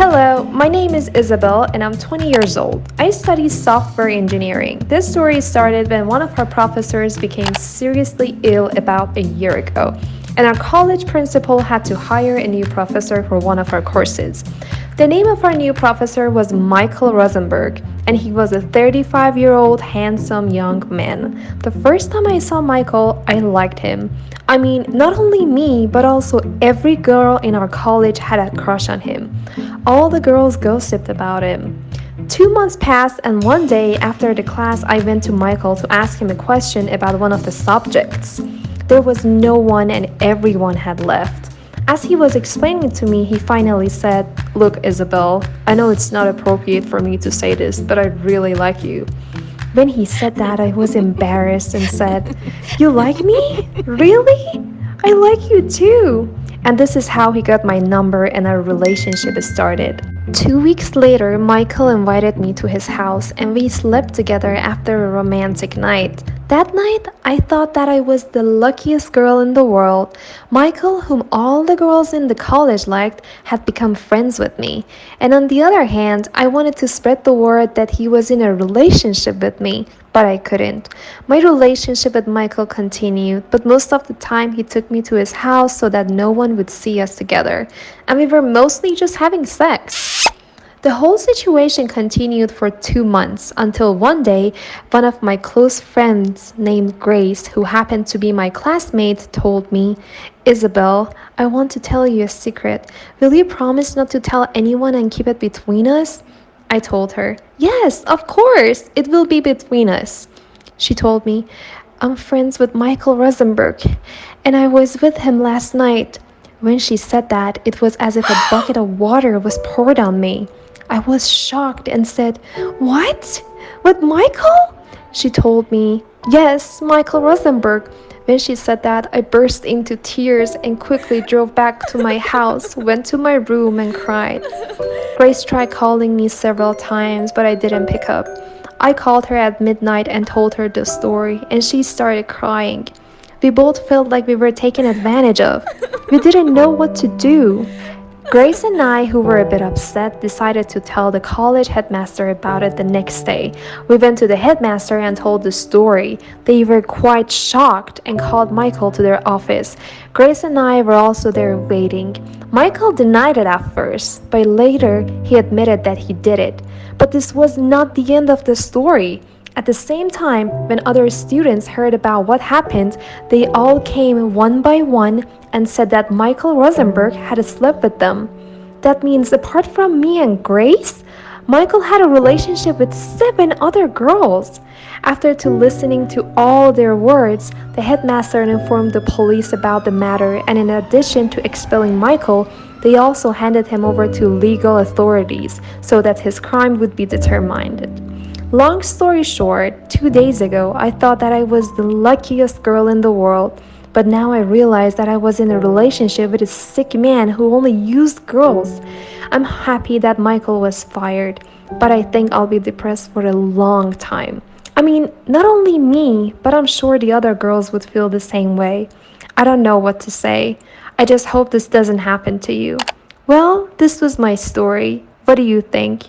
Hello, my name is Isabel and I'm 20 years old. I study software engineering. This story started when one of our professors became seriously ill about a year ago, and our college principal had to hire a new professor for one of our courses. The name of our new professor was Michael Rosenberg, and he was a 35-year-old handsome young man. The first time I saw Michael, I liked him. I mean, not only me, but also every girl in our college had a crush on him. All the girls gossiped about him. 2 months passed, and one day after the class, I went to Michael to ask him a question about one of the subjects. There was no one, and everyone had left. As he was explaining to me, he finally said, "Look, Isabel, I know it's not appropriate for me to say this, but I really like you." When he said that, I was embarrassed and said, "You like me? Really? I like you too." And this is how he got my number and our relationship started. 2 weeks later, Michael invited me to his house and we slept together after a romantic night. That night, I thought that I was the luckiest girl in the world. Michael, whom all the girls in the college liked, had become friends with me. And on the other hand, I wanted to spread the word that he was in a relationship with me, but I couldn't. My relationship with Michael continued, but most of the time he took me to his house so that no one would see us together. And we were mostly just having sex. The whole situation continued for 2 months until one day, one of my close friends named Grace, who happened to be my classmate, told me, "Isabel, I want to tell you a secret. Will you promise not to tell anyone and keep it between us?" I told her, "Yes, of course, it will be between us." She told me, "I'm friends with Michael Rosenberg, and I was with him last night." When she said that, it was as if a bucket of water was poured on me. I was shocked and said, "What? With Michael?" She told me, "Yes, Michael Rosenberg." When she said that, I burst into tears and quickly drove back to my house, went to my room and cried. Grace tried calling me several times, but I didn't pick up. I called her at midnight and told her the story, and she started crying. We both felt like we were taken advantage of. We didn't know what to do. Grace and I, who were a bit upset, decided to tell the college headmaster about it the next day. We went to the headmaster and told the story. They were quite shocked and called Michael to their office. Grace and I were also there waiting. Michael denied it at first, but later he admitted that he did it. But this was not the end of the story. At the same time, when other students heard about what happened, they all came one by one and said that Michael Rosenberg had slept with them. That means apart from me and Grace, Michael had a relationship with 7 other girls. After listening to all their words, the headmaster informed the police about the matter, and in addition to expelling Michael, they also handed him over to legal authorities so that his crime would be determined. Long story short, 2 days ago, I thought that I was the luckiest girl in the world, but now I realize that I was in a relationship with a sick man who only used girls. I'm happy that Michael was fired, but I think I'll be depressed for a long time. I mean, not only me, but I'm sure the other girls would feel the same way. I don't know what to say. I just hope this doesn't happen to you. Well, this was my story. What do you think?